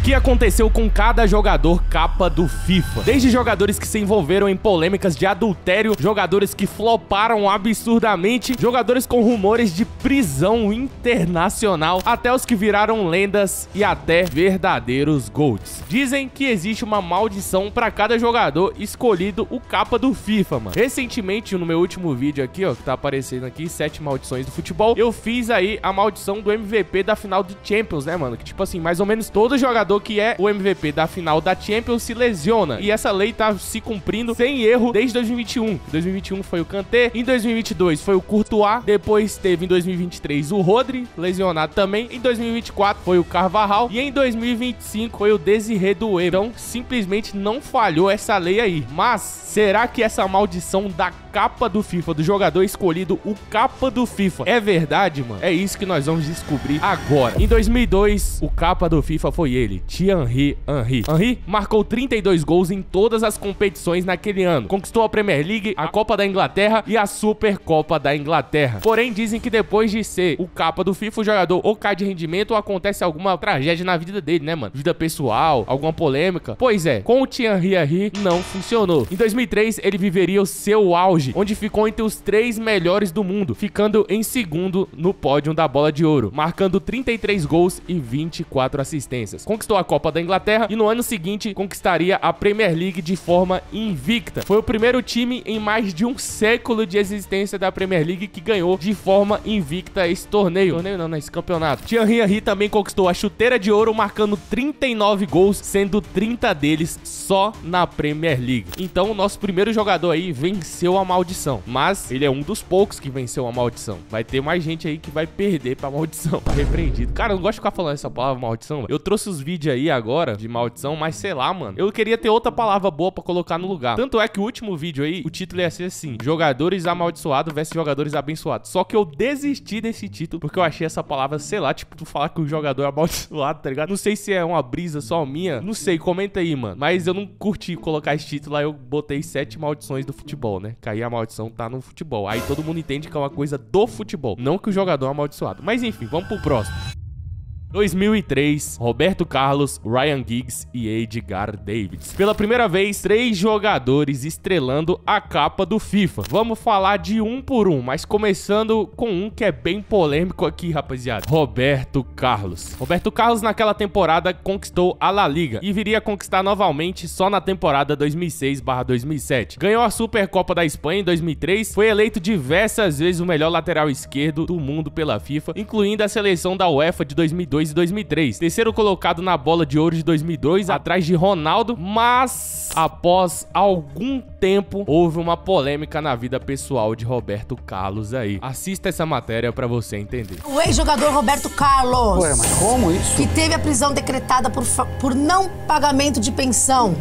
que aconteceu com cada jogador capa do FIFA. Desde jogadores que se envolveram em polêmicas de adultério, jogadores que floparam absurdamente, jogadores com rumores de prisão internacional, até os que viraram lendas e até verdadeiros GOATs. Dizem que existe uma maldição para cada jogador escolhido o capa do FIFA, mano. Recentemente, no meu último vídeo aqui, ó, que tá aparecendo aqui, 7 maldições do futebol, eu fiz aí a maldição do MVP da final de Champions, né, mano? Que tipo assim, mais ou menos todo jogador que é o MVP da final da Champions se lesiona. E essa lei tá se cumprindo sem erro desde 2021. Em 2021 foi o Kanté, em 2022 foi o Courtois, depois teve em 2023 o Rodri, lesionado também, em 2024 foi o Carvajal e em 2025 foi o Desiré Doué. Então, simplesmente não falhou essa lei aí. Mas, será que essa maldição da capa do FIFA, do jogador escolhido o capa do FIFA, é verdade, mano? É isso que nós vamos descobrir agora. Em 2002, o capa do FIFA foi ele, Thierry Henry. Henry marcou 32 gols em todas as competições naquele ano. Conquistou a Premier League, a Copa da Inglaterra e a Supercopa da Inglaterra. Porém, dizem que depois de ser o capa do FIFA, o jogador ou cai de rendimento ou acontece alguma tragédia na vida dele, né, mano? Vida pessoal, alguma polêmica. Pois é, com o Thierry Henry não funcionou. Em 2003, ele viveria o seu auge, onde ficou entre os 3 melhores do mundo, ficando em segundo no pódio da Bola de Ouro, marcando 33 gols e 24 assistências. Conquistou a Copa da Inglaterra e no ano seguinte conquistaria a Premier League de forma invicta. Foi o primeiro time em mais de um século de existência da Premier League que ganhou de forma invicta esse torneio. Torneio não, esse campeonato. Thierry Henry também conquistou a Chuteira de Ouro, marcando 39 gols, sendo 30 deles só na Premier League. Então, o nosso primeiro jogador aí venceu a maldição, mas ele é um dos poucos que venceu a maldição. Vai ter mais gente aí que vai perder pra maldição, tá repreendido. Cara, eu não gosto de ficar falando essa palavra maldição, mano. Eu trouxe os vídeos aí agora de maldição, mas sei lá, mano, eu queria ter outra palavra boa pra colocar no lugar. Tanto é que o último vídeo aí, o título ia ser assim: jogadores amaldiçoados versus jogadores abençoados. Só que eu desisti desse título porque eu achei essa palavra, sei lá, tipo, tu falar que o jogador é amaldiçoado, tá ligado? Não sei se é uma brisa só minha, não sei, comenta aí, mano. Mas eu não curti colocar esse título, aí eu botei 7 maldições do futebol, né? Que aí a maldição tá no futebol. Aí todo mundo entende que é uma coisa do futebol, não que o jogador é amaldiçoado. Mas enfim, vamos pro próximo. 2003, Roberto Carlos, Ryan Giggs e Edgar Davids. Pela primeira vez, 3 jogadores estrelando a capa do FIFA. Vamos falar de um por um, mas começando com um que é bem polêmico aqui, rapaziada. Roberto Carlos. Roberto Carlos naquela temporada conquistou a La Liga e viria a conquistar novamente só na temporada 2006/2007. Ganhou a Supercopa da Espanha em 2003, foi eleito diversas vezes o melhor lateral esquerdo do mundo pela FIFA, incluindo a seleção da UEFA de 2002 e 2003. Terceiro colocado na Bola de Ouro de 2002, atrás de Ronaldo, mas após algum tempo houve uma polêmica na vida pessoal de Roberto Carlos aí. Assista essa matéria pra você entender. O ex-jogador Roberto Carlos. Ué, mas como isso? Que teve a prisão decretada por não pagamento de pensão.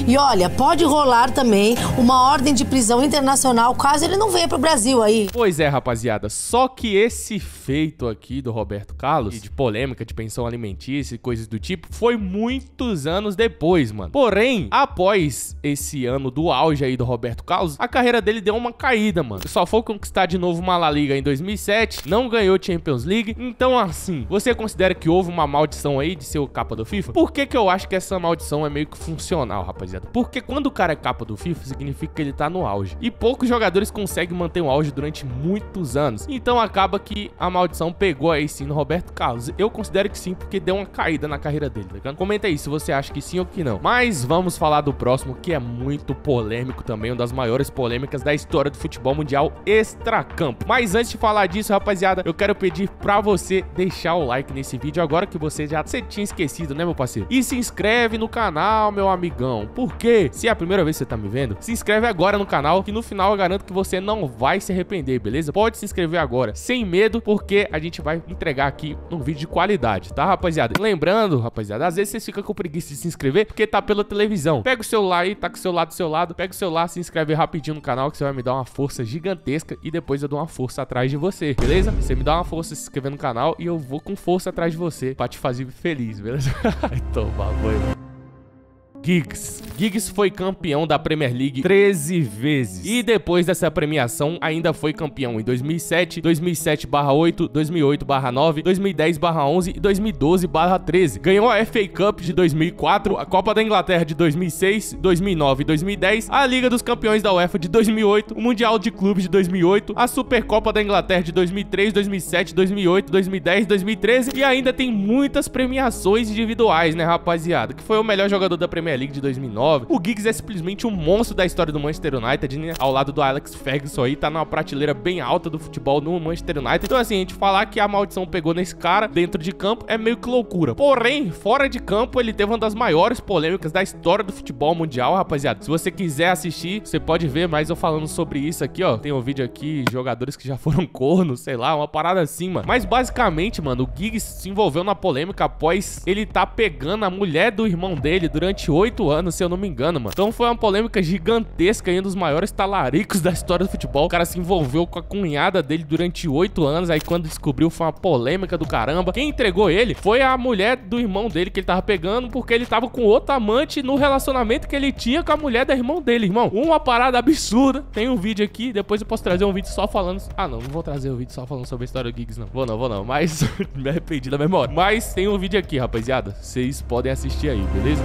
E olha, pode rolar também uma ordem de prisão internacional caso ele não venha pro Brasil aí. Pois é, rapaziada, só que esse feito aqui do Roberto Carlos, e de polêmica de pensão alimentícia e coisas do tipo, foi muitos anos depois, mano. Porém, após esse ano do auge aí do Roberto Carlos, a carreira dele deu uma caída, mano. Só foi conquistar de novo uma La Liga em 2007, não ganhou Champions League. Então, assim, você considera que houve uma maldição aí de ser o capa do FIFA? Por que que eu acho que essa maldição é meio que funcional, rapaziada? Porque quando o cara é capa do FIFA, significa que ele tá no auge. E poucos jogadores conseguem manter o auge durante muitos anos. Então acaba que a maldição pegou aí sim no Roberto Carlos. Eu considero que sim, porque deu uma caída na carreira dele, tá ligado? Comenta aí se você acha que sim ou que não. Mas vamos falar do próximo, que é muito polêmico também, uma das maiores polêmicas da história do futebol mundial extracampo. Mas antes de falar disso, rapaziada, eu quero pedir pra você deixar o like nesse vídeo agora que você tinha esquecido, né, meu parceiro? E se inscreve no canal, meu amigão. Por quê? Se é a primeira vez que você tá me vendo, se inscreve agora no canal, que no final eu garanto que você não vai se arrepender, beleza? Pode se inscrever agora, sem medo, porque a gente vai entregar aqui um vídeo de qualidade, tá, rapaziada? Lembrando, rapaziada, às vezes vocês ficam com preguiça de se inscrever porque tá pela televisão. Pega o celular aí, tá com o celular do seu lado, pega o celular, se inscreve rapidinho no canal que você vai me dar uma força gigantesca e depois eu dou uma força atrás de você, beleza? Você me dá uma força se inscrever no canal e eu vou com força atrás de você pra te fazer feliz, beleza? Então, bagulho. Giggs. Giggs foi campeão da Premier League 13 vezes. E depois dessa premiação, ainda foi campeão em 2007, 2007/8, 2008/9, 2010/11 e 2012/13. Ganhou a FA Cup de 2004, a Copa da Inglaterra de 2006, 2009 e 2010, a Liga dos Campeões da UEFA de 2008, o Mundial de Clubes de 2008, a Supercopa da Inglaterra de 2003, 2007, 2008, 2010, 2013 e ainda tem muitas premiações individuais, né, rapaziada? Que foi o melhor jogador da Premier League de 2009. O Giggs é simplesmente um monstro da história do Manchester United, né? Ao lado do Alex Ferguson aí, tá numa prateleira bem alta do futebol no Manchester United. Então assim, a gente falar que a maldição pegou nesse cara dentro de campo é meio que loucura. Porém, fora de campo, ele teve uma das maiores polêmicas da história do futebol mundial, rapaziada. Se você quiser assistir, você pode ver mais eu falando sobre isso aqui, ó. Tem um vídeo aqui, jogadores que já foram cornos, sei lá, uma parada assim, mano. Mas basicamente, mano, o Giggs se envolveu na polêmica após ele tá pegando a mulher do irmão dele durante 8 anos, se eu não me engano, mano. Então foi uma polêmica gigantesca aí, um dos maiores talaricos da história do futebol. O cara se envolveu com a cunhada dele durante 8 anos, aí quando descobriu foi uma polêmica do caramba. Quem entregou ele foi a mulher do irmão dele que ele tava pegando, porque ele tava com outro amante no relacionamento que ele tinha com a mulher do irmão dele, irmão. Uma parada absurda. Tem um vídeo aqui, depois eu posso trazer um vídeo só falando... Ah, não vou trazer um vídeo só falando sobre a história do Giggs, não. Vou não. Mas me arrependi da memória. Mas tem um vídeo aqui, rapaziada. Vocês podem assistir aí, beleza?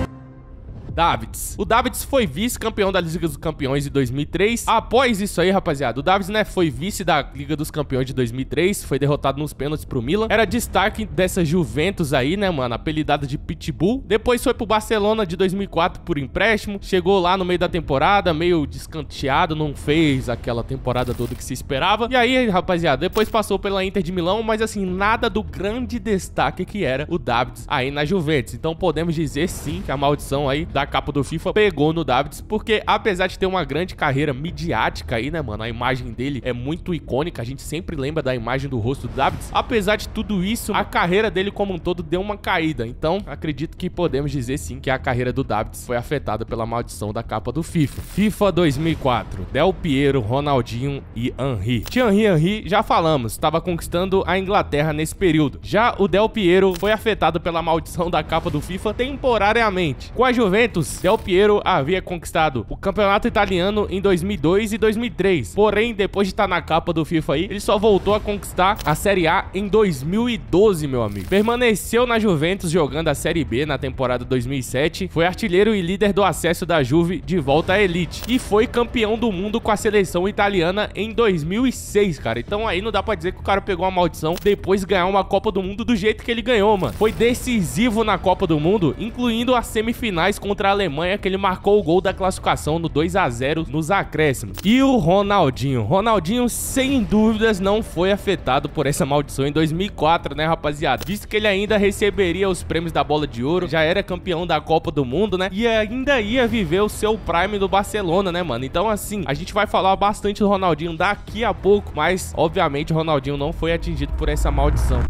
Davids. O Davids foi vice-campeão da Liga dos Campeões de 2003. Após isso aí, rapaziada, o Davids, né, foi vice da Liga dos Campeões de 2003. Foi derrotado nos pênaltis pro Milan. Era destaque dessa Juventus aí, né, mano, apelidada de Pitbull. Depois foi pro Barcelona de 2004 por empréstimo. Chegou lá no meio da temporada, meio descanteado, não fez aquela temporada toda que se esperava. E aí, rapaziada, depois passou pela Inter de Milão, mas assim, nada do grande destaque que era o Davids aí na Juventus. Então podemos dizer sim que a maldição aí da capa do FIFA pegou no Davids, porque apesar de ter uma grande carreira midiática aí, né, mano, a imagem dele é muito icônica, a gente sempre lembra da imagem do rosto do Davids. Apesar de tudo isso, a carreira dele como um todo deu uma caída. Então, acredito que podemos dizer sim que a carreira do Davids foi afetada pela maldição da capa do FIFA. FIFA 2004, Del Piero, Ronaldinho e Henry. Thierry Henry, já falamos, estava conquistando a Inglaterra nesse período. Já o Del Piero foi afetado pela maldição da capa do FIFA temporariamente. Com a Juventus, Del Piero havia conquistado o campeonato italiano em 2002 e 2003. Porém, depois de estar na capa do FIFA aí, ele só voltou a conquistar a Série A em 2012, meu amigo. Permaneceu na Juventus jogando a Série B na temporada 2007. Foi artilheiro e líder do acesso da Juve de volta à elite. E foi campeão do mundo com a seleção italiana em 2006, cara. Então aí não dá pra dizer que o cara pegou uma maldição depois de ganhar uma Copa do Mundo do jeito que ele ganhou, mano. Foi decisivo na Copa do Mundo, incluindo as semifinais contra a Alemanha, que ele marcou o gol da classificação no 2-0 nos acréscimos. E o Ronaldinho, sem dúvidas, não foi afetado por essa maldição em 2004, né, rapaziada? Visto que ele ainda receberia os prêmios da Bola de Ouro, já era campeão da Copa do Mundo, né? E ainda ia viver o seu prime do Barcelona, né, mano? Então, assim, a gente vai falar bastante do Ronaldinho daqui a pouco, mas, obviamente, o Ronaldinho não foi atingido por essa maldição.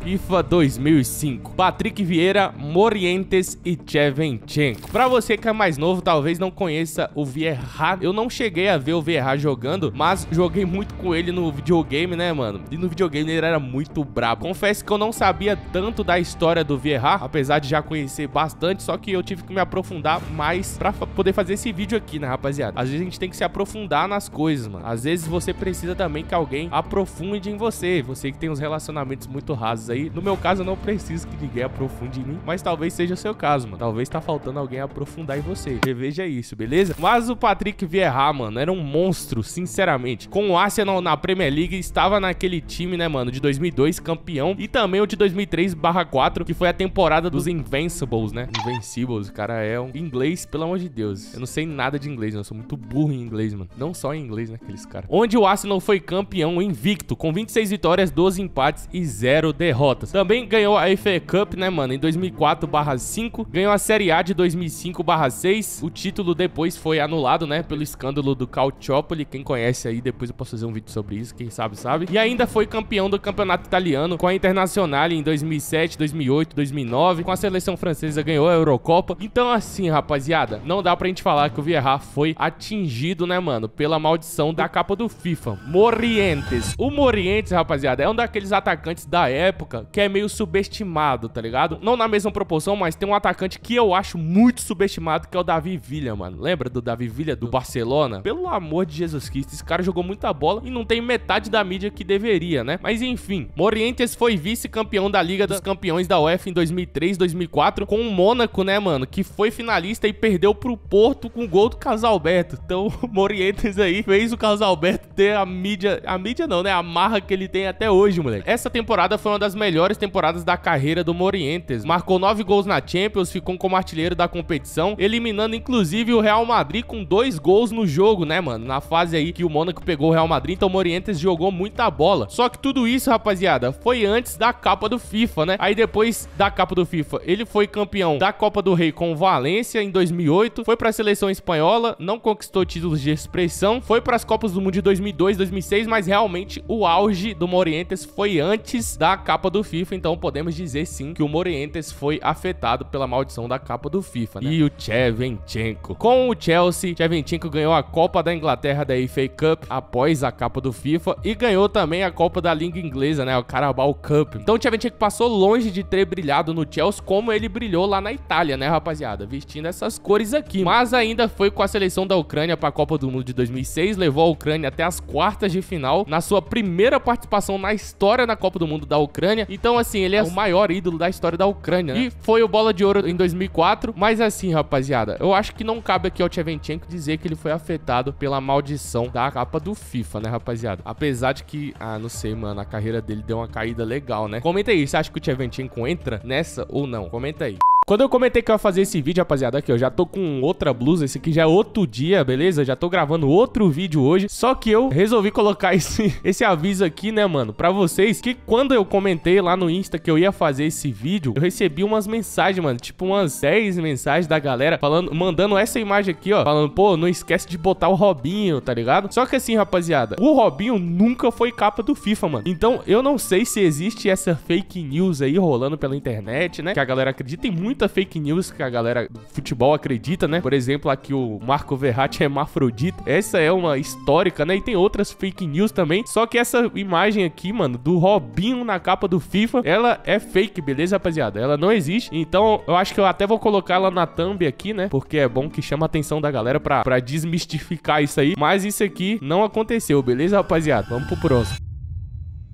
FIFA 2005, Patrick Vieira, Morientes e Shevchenko. Pra você que é mais novo, talvez não conheça o Vieira. Eu não cheguei a ver o Vieira jogando, mas joguei muito com ele no videogame, né, mano? E no videogame ele era muito brabo. Confesso que eu não sabia tanto da história do Vieira, apesar de já conhecer bastante, só que eu tive que me aprofundar mais pra poder fazer esse vídeo aqui, né, rapaziada? Às vezes a gente tem que se aprofundar nas coisas, mano. Às vezes você precisa também que alguém aprofunde em você. Você que tem uns relacionamentos muito rasos aí. No meu caso, eu não preciso que ninguém aprofunde em mim, mas talvez seja o seu caso, mano. Talvez tá faltando alguém aprofundar em você. Reveja isso, beleza? Mas o Patrick Vieira, mano, era um monstro, sinceramente. Com o Arsenal na Premier League, estava naquele time, né, mano, de 2002, campeão, e também o de 2003/4, que foi a temporada dos Invincibles, né? Invincibles, o cara é um inglês, pelo amor de Deus. Eu não sei nada de inglês, eu sou muito burro em inglês, mano. Não só em inglês, né, aqueles caras. Onde o Arsenal foi campeão invicto, com 26 vitórias, 12 empates e 0 derrotas. Também ganhou a FA Cup, né, mano, em 2004/5. Ganhou a Série A de 2005/6. O título depois foi anulado, né, pelo escândalo do Calciopoli. Quem conhece aí, depois eu posso fazer um vídeo sobre isso, quem sabe, sabe. E ainda foi campeão do campeonato italiano com a Internazionale em 2007, 2008, 2009. Com a seleção francesa ganhou a Eurocopa. Então, assim, rapaziada, não dá pra gente falar que o Vieira foi atingido, né, mano, pela maldição da capa do FIFA. Morientes. O Morientes, rapaziada, é um daqueles atacantes da época época que é meio subestimado, tá ligado? Não na mesma proporção, mas tem um atacante que eu acho muito subestimado, que é o Davi Villa, mano. Lembra do Davi Villa do Barcelona? Pelo amor de Jesus Cristo, esse cara jogou muita bola e não tem metade da mídia que deveria, né? Mas enfim, Morientes foi vice-campeão da Liga dos Campeões da UEFA em 2003, 2004, com o Mônaco, né, mano? Que foi finalista e perdeu pro Porto com o gol do Casalberto. Então, o Morientes aí fez o Casalberto ter a mídia não, né? A marra que ele tem até hoje, moleque. Essa temporada foi uma das melhores temporadas da carreira do Morientes. Marcou 9 gols na Champions, ficou como artilheiro da competição, eliminando inclusive o Real Madrid com 2 gols no jogo, né, mano? Na fase aí que o Mônaco pegou o Real Madrid, então o Morientes jogou muita bola. Só que tudo isso, rapaziada, foi antes da Copa do FIFA, né? Aí depois da Copa do FIFA, ele foi campeão da Copa do Rei com o Valência em 2008, foi pra seleção espanhola, não conquistou títulos de expressão, foi pras Copas do Mundo de 2002, 2006, mas realmente o auge do Morientes foi antes da Copa do FIFA, então podemos dizer sim que o Morientes foi afetado pela maldição da Copa do FIFA, né? E o Shevchenko. Com o Chelsea, Shevchenko ganhou a Copa da Inglaterra da FA Cup após a Copa do FIFA e ganhou também a Copa da Liga Inglesa, né? O Carabao Cup. Então o Shevchenko passou longe de ter brilhado no Chelsea como ele brilhou lá na Itália, né, rapaziada? Vestindo essas cores aqui. Mas ainda foi com a seleção da Ucrânia para a Copa do Mundo de 2006, levou a Ucrânia até as quartas de final, na sua primeira participação na história na Copa do Mundo da Ucrânia. Então, assim, ele é o maior ídolo da história da Ucrânia, né? E foi o Bola de Ouro em 2004. Mas assim, rapaziada, eu acho que não cabe aqui ao Shevchenko dizer que ele foi afetado pela maldição da capa do FIFA, né, rapaziada? Apesar de que, não sei, mano, a carreira dele deu uma caída legal, né? Comenta aí, você acha que o Shevchenko entra nessa ou não? Comenta aí. Quando eu comentei que eu ia fazer esse vídeo, rapaziada, aqui, eu já tô com outra blusa, esse aqui já é outro dia, beleza? Já tô gravando outro vídeo hoje, só que eu resolvi colocar esse aviso aqui, né, mano, pra vocês, que quando eu comentei lá no Insta que eu ia fazer esse vídeo, eu recebi umas mensagens, mano, tipo umas 10 mensagens da galera falando, mandando essa imagem aqui, ó, falando, pô, não esquece de botar o Robinho, tá ligado? Só que assim, rapaziada, o Robinho nunca foi capa do FIFA, mano. Então, eu não sei se existe essa fake news aí rolando pela internet, né, que a galera acredita em muito fake news que a galera do futebol acredita, né? Por exemplo, aqui o Marco Verratti é hermafrodita. Essa é uma histórica, né? E tem outras fake news também. Só que essa imagem aqui, mano, do Robinho na capa do FIFA, ela é fake, beleza, rapaziada? Ela não existe. Então, eu acho que eu até vou colocar ela na thumb aqui, né? Porque é bom que chama a atenção da galera pra desmistificar isso aí. Mas isso aqui não aconteceu, beleza, rapaziada? Vamos pro próximo.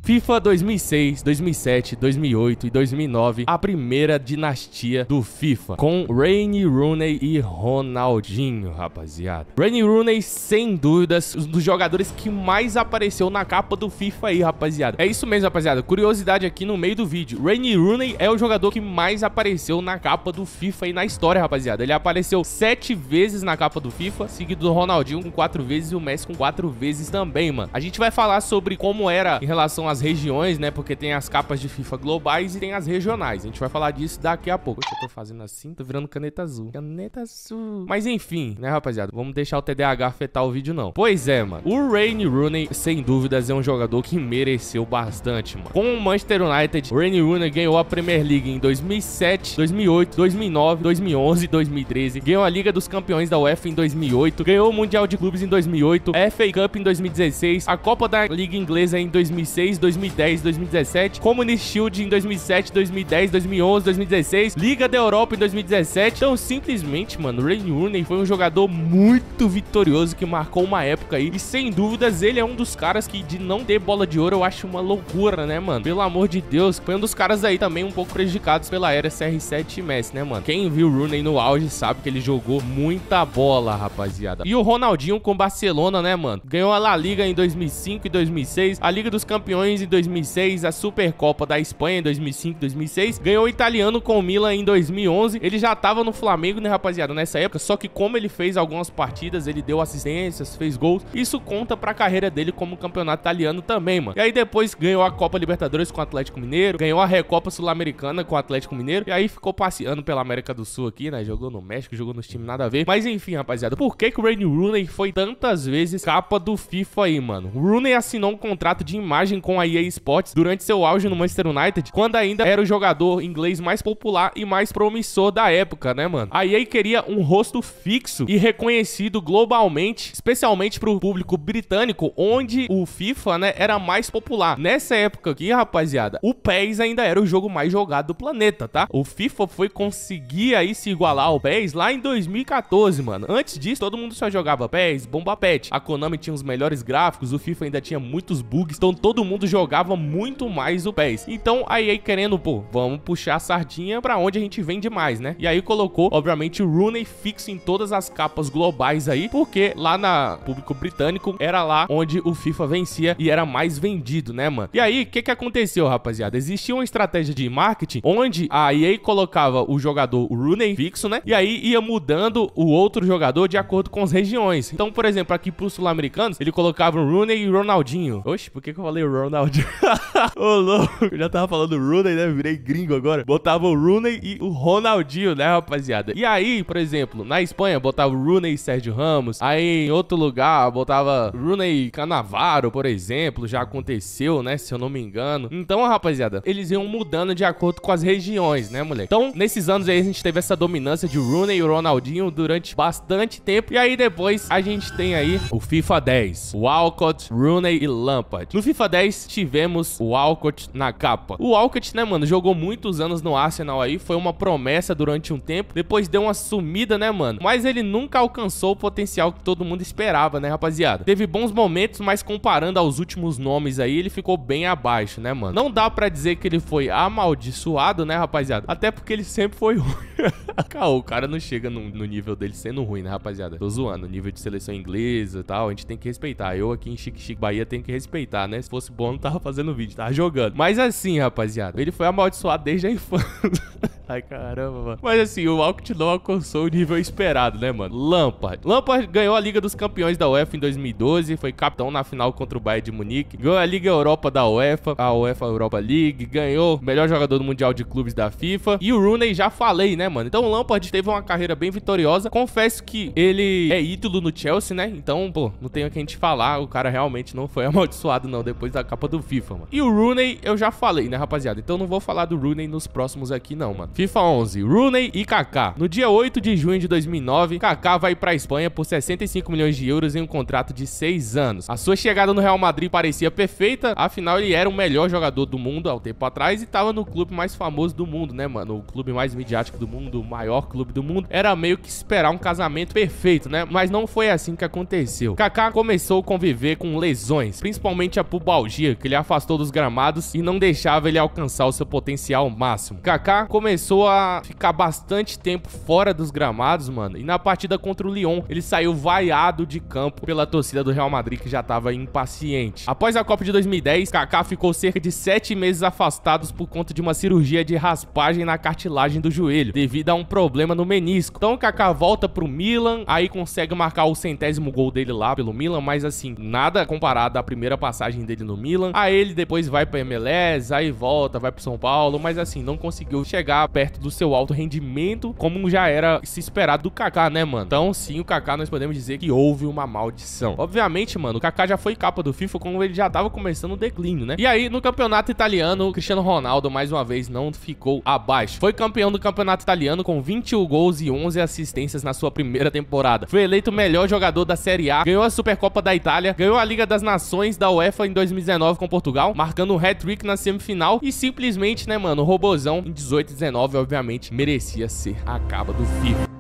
FIFA 2006, 2007, 2008 e 2009, a primeira dinastia do FIFA, com Wayne Rooney e Ronaldinho, rapaziada. Wayne Rooney, sem dúvidas, um dos jogadores que mais apareceu na capa do FIFA aí, rapaziada. É isso mesmo, rapaziada. Curiosidade aqui no meio do vídeo. Wayne Rooney é o jogador que mais apareceu na capa do FIFA aí na história, rapaziada. Ele apareceu 7 vezes na capa do FIFA, seguido do Ronaldinho com 4 vezes e o Messi com 4 vezes também, mano. A gente vai falar sobre como era em relação às regiões, né? Porque tem as capas de FIFA globais e tem as regionais. A gente vai falar disso daqui a pouco. Poxa, eu tô fazendo assim, tô virando caneta azul. Caneta azul. Mas enfim, né, rapaziada? Vamos deixar o TDAH afetar o vídeo, não. Pois é, mano. O Wayne Rooney, sem dúvidas, é um jogador que mereceu bastante, mano. Com o Manchester United, o Wayne Rooney ganhou a Premier League em 2007, 2008, 2009, 2011 e 2013. Ganhou a Liga dos Campeões da UEFA em 2008. Ganhou o Mundial de Clubes em 2008. A FA Cup em 2016. A Copa da Liga Inglesa em 2006, 2010, 2017, Community Shield em 2007, 2010, 2011, 2016, Liga da Europa em 2017. Então, simplesmente, mano, o Wayne Rooney foi um jogador muito vitorioso que marcou uma época aí. E, sem dúvidas, ele é um dos caras que, de não ter bola de ouro, eu acho uma loucura, né, mano? Pelo amor de Deus. Foi um dos caras aí também um pouco prejudicados pela era CR7 e Messi, né, mano? Quem viu o Rooney no auge sabe que ele jogou muita bola, rapaziada. E o Ronaldinho com o Barcelona, né, mano? Ganhou a La Liga em 2005 e 2006, a Liga dos Campeões em 2006, a Supercopa da Espanha em 2005 e 2006, ganhou o italiano com o Milan em 2011. Ele já tava no Flamengo, né, rapaziada, nessa época, só que como ele fez algumas partidas, ele deu assistências, fez gols, isso conta pra carreira dele como campeonato italiano também, mano. E aí depois ganhou a Copa Libertadores com o Atlético Mineiro, ganhou a Recopa Sul-Americana com o Atlético Mineiro, e aí ficou passeando pela América do Sul aqui, né, jogou no México, jogou nos times nada a ver. Mas enfim, rapaziada, por que o Wayne Rooney foi tantas vezes capa do FIFA aí, mano? O Rooney assinou um contrato de imagem com a a EA Sports durante seu auge no Manchester United, quando ainda era o jogador inglês mais popular e mais promissor da época, né, mano? A EA queria um rosto fixo e reconhecido globalmente, especialmente pro público britânico, onde o FIFA, né, era mais popular. Nessa época aqui, rapaziada, o PES ainda era o jogo mais jogado do planeta, tá? O FIFA foi conseguir aí se igualar ao PES lá em 2014, mano. Antes disso, todo mundo só jogava PES, Bomba Pet. A Konami tinha os melhores gráficos, o FIFA ainda tinha muitos bugs, então todo mundo jogava muito mais o PES. Então a EA querendo, pô, vamos puxar a sardinha pra onde a gente vende mais, né? E aí colocou, obviamente, o Rooney fixo em todas as capas globais aí, porque lá na público britânico era lá onde o FIFA vencia e era mais vendido, né, mano? E aí, o que aconteceu, rapaziada? Existia uma estratégia de marketing onde a EA colocava o jogador, o Rooney fixo, né? E aí ia mudando o outro jogador de acordo com as regiões. Então, por exemplo, aqui pros sul-americanos, ele colocava o Rooney e o Ronaldinho. Oxe, por que eu falei o Ronaldinho? Ô, louco, eu já tava falando Rooney, né? Virei gringo agora. Botava o Rooney e o Ronaldinho, né, rapaziada? E aí, por exemplo, na Espanha, botava o Rooney e Sérgio Ramos. Aí, em outro lugar, botava Rooney e Cannavaro, por exemplo. Já aconteceu, né, se eu não me engano. Então, rapaziada, eles iam mudando de acordo com as regiões, né, moleque? Então, nesses anos aí, a gente teve essa dominância de Rooney e o Ronaldinho durante bastante tempo. E aí, depois, a gente tem aí o FIFA 10. Walcott, Rooney e Lampard. No FIFA 10, tivemos o Walcott na capa. O Walcott, né, mano, jogou muitos anos no Arsenal aí, foi uma promessa durante um tempo, depois deu uma sumida, né, mano? Mas ele nunca alcançou o potencial que todo mundo esperava, né, rapaziada? Teve bons momentos, mas comparando aos últimos nomes aí, ele ficou bem abaixo, né, mano? Não dá pra dizer que ele foi amaldiçoado, né, rapaziada? Até porque ele sempre foi ruim. O cara não chega no nível dele sendo ruim, né, rapaziada? Tô zoando, o nível de seleção inglesa e tal, a gente tem que respeitar. Eu aqui em Chique Chique Bahia tenho que respeitar, né? Se fosse bom, não tava fazendo vídeo, tava jogando. Mas assim, rapaziada, ele foi amaldiçoado desde a infância. Ai, caramba, mano. Mas assim, o Walcott não alcançou o nível esperado, né, mano? Lampard ganhou a Liga dos Campeões da UEFA em 2012, foi capitão na final contra o Bayern de Munique, ganhou a Liga Europa da UEFA, a UEFA Europa League, ganhou o melhor jogador do Mundial de Clubes da FIFA. E o Rooney já falei, né, mano? Então o Lampard teve uma carreira bem vitoriosa. Confesso que ele é ídolo no Chelsea, né? Então, pô, não tem o que a gente falar. O cara realmente não foi amaldiçoado, não, depois da capa do FIFA, mano. E o Rooney, eu já falei, né, rapaziada? Então não vou falar do Rooney nos próximos aqui, não, mano. FIFA 11, Rooney e Kaká. No dia 8 de junho de 2009, Kaká vai pra Espanha por 65 milhões de euros em um contrato de 6 anos. A sua chegada no Real Madrid parecia perfeita, afinal ele era o melhor jogador do mundo há um tempo atrás e tava no clube mais famoso do mundo, né, mano? O clube mais midiático do mundo, o maior clube do mundo. Era meio que esperar um casamento perfeito, né? Mas não foi assim que aconteceu. Kaká começou a conviver com lesões, principalmente a pubalgia, que ele afastou dos gramados e não deixava ele alcançar o seu potencial máximo. Kaká começou a ficar bastante tempo fora dos gramados, mano, e na partida contra o Lyon, ele saiu vaiado de campo pela torcida do Real Madrid, que já tava impaciente. Após a Copa de 2010, Kaká ficou cerca de 7 meses afastados por conta de uma cirurgia de raspagem na cartilagem do joelho, devido a um problema no menisco. Então o Kaká volta pro Milan, aí consegue marcar o 100º gol dele lá pelo Milan, mas assim, nada comparado à primeira passagem dele no Milan. Aí ele depois vai pra MLS, aí volta, vai pro São Paulo, mas assim, não conseguiu chegar perto do seu alto rendimento, como já era se esperado do Kaká, né, mano? Então sim, o Kaká nós podemos dizer que houve uma maldição. Obviamente, mano, o Kaká já foi capa do FIFA quando ele já tava começando o declínio, né? E aí, no campeonato italiano, o Cristiano Ronaldo, mais uma vez, não ficou abaixo. Foi campeão do campeonato italiano com 21 gols e 11 assistências na sua primeira temporada. Foi eleito o melhor jogador da Série A, ganhou a Supercopa da Itália, ganhou a Liga das Nações da UEFA em 2019 com Portugal, marcando um hat-trick na semifinal e simplesmente, né, mano, o robozão em 18 e 19, obviamente, merecia ser a capa do FIFA.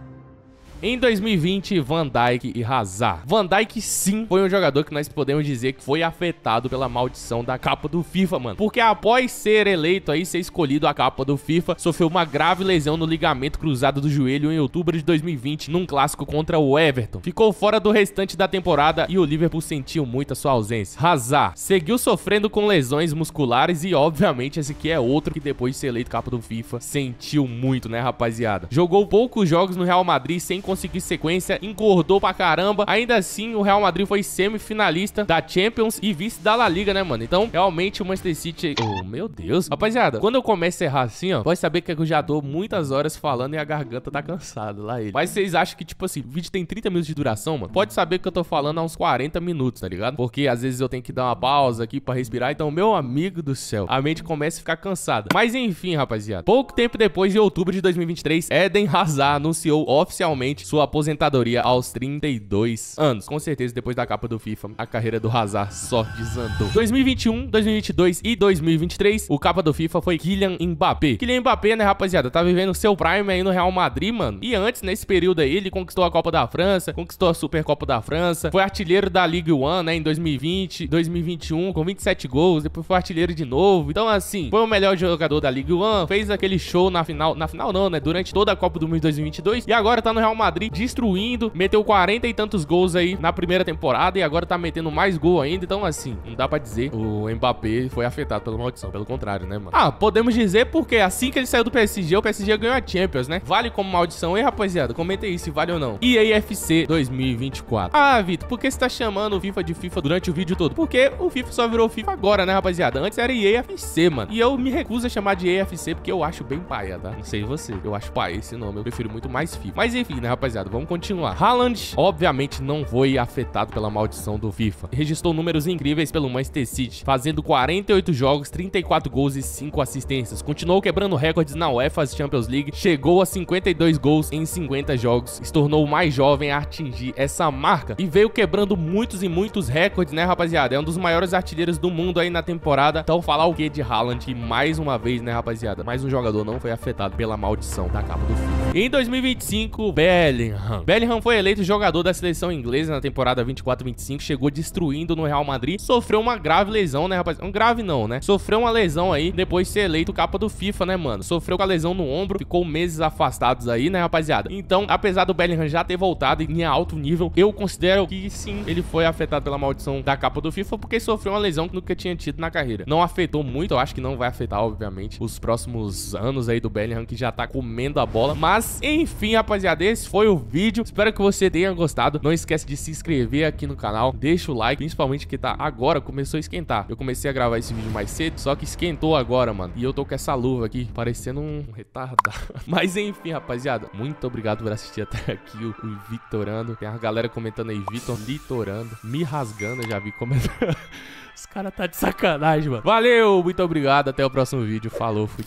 Em 2020, Van Dijk e Hazard. Van Dijk, sim, foi um jogador que nós podemos dizer que foi afetado pela maldição da capa do FIFA, mano. Porque após ser eleito aí, ser escolhido a capa do FIFA, sofreu uma grave lesão no ligamento cruzado do joelho em outubro de 2020, num clássico contra o Everton. Ficou fora do restante da temporada e o Liverpool sentiu muito a sua ausência. Hazard seguiu sofrendo com lesões musculares e, obviamente, esse aqui é outro que depois de ser eleito capa do FIFA, sentiu muito, né, rapaziada? Jogou poucos jogos no Real Madrid sem conseguir conseguir sequência, engordou pra caramba. Ainda assim, o Real Madrid foi semifinalista da Champions e vice da La Liga, né, mano? Então, realmente, o Manchester City... Oh, meu Deus. Rapaziada, quando eu começo a errar assim, ó, pode saber que eu já dou muitas horas falando e a garganta tá cansada, lá ele. Mas vocês acham que, tipo assim, o vídeo tem 30 minutos de duração, mano? Pode saber que eu tô falando há uns 40 minutos, tá ligado? Porque às vezes eu tenho que dar uma pausa aqui pra respirar. Então, meu amigo do céu, a mente começa a ficar cansada. Mas enfim, rapaziada, pouco tempo depois de outubro de 2023, Eden Hazard anunciou oficialmente sua aposentadoria aos 32 anos. Com certeza, depois da capa do FIFA, a carreira do Hazard só desandou. 2021, 2022 e 2023, o capa do FIFA foi Kylian Mbappé. Kylian Mbappé, né, rapaziada, tá vivendo seu prime aí no Real Madrid, mano. E antes, nesse período aí, ele conquistou a Copa da França, conquistou a Supercopa da França, foi artilheiro da Ligue 1, né, em 2020, 2021, com 27 gols, depois foi artilheiro de novo. Então, assim, foi o melhor jogador da Ligue 1, fez aquele show na final não, né, durante toda a Copa do Mundo de 2022, e agora tá no Real Madrid destruindo, meteu 40 e tantos gols aí na primeira temporada, e agora tá metendo mais gol ainda. Então, assim, não dá pra dizer o Mbappé foi afetado pela maldição, pelo contrário, né, mano? Ah, podemos dizer porque assim que ele saiu do PSG, o PSG ganhou a Champions, né? Vale como maldição? E rapaziada, comenta aí se vale ou não. EAFC 2024. Ah, Vitor, por que você tá chamando o FIFA de FIFA durante o vídeo todo? Porque o FIFA só virou FIFA agora, né, rapaziada? Antes era EAFC, mano. E eu me recuso a chamar de EAFC porque eu acho bem paia, tá? Não sei você. Eu acho paia esse nome. Eu prefiro muito mais FIFA. Mas enfim, né, rapaziada? Vamos continuar. Haaland, obviamente, não foi afetado pela maldição do FIFA. Registrou números incríveis pelo Manchester City, fazendo 48 jogos, 34 gols e 5 assistências. Continuou quebrando recordes na UEFA Champions League. Chegou a 52 gols em 50 jogos. Se tornou o mais jovem a atingir essa marca. E veio quebrando muitos e muitos recordes, né, rapaziada? É um dos maiores artilheiros do mundo aí na temporada. Então, falar o que de Haaland? E mais uma vez, né, rapaziada? Mais um jogador não foi afetado pela maldição da capa do FIFA. Em 2025, Bellingham foi eleito jogador da seleção inglesa na temporada 24-25. Chegou destruindo no Real Madrid. Sofreu uma grave lesão, né, rapaziada? Grave não, né? Sofreu uma lesão aí depois de ser eleito capa do FIFA, né, mano? Sofreu com a lesão no ombro. Ficou meses afastados aí, né, rapaziada? Então, apesar do Bellingham já ter voltado em alto nível, eu considero que sim, ele foi afetado pela maldição da capa do FIFA porque sofreu uma lesão que nunca tinha tido na carreira. Não afetou muito, eu acho que não vai afetar, obviamente, os próximos anos aí do Bellingham, que já tá comendo a bola. Mas, enfim, rapaziada, esse foi o vídeo. Espero que você tenha gostado. Não esquece de se inscrever aqui no canal, deixa o like, principalmente que tá agora, começou a esquentar. Eu comecei a gravar esse vídeo mais cedo, só que esquentou agora, mano. E eu tô com essa luva aqui, parecendo um retardado. Mas, enfim, rapaziada, muito obrigado por assistir até aqui o Vitorando. Tem a galera comentando aí, Vitor litorando, me rasgando, eu já vi comentando. Os caras tá de sacanagem, mano. Valeu, muito obrigado, até o próximo vídeo. Falou, fui.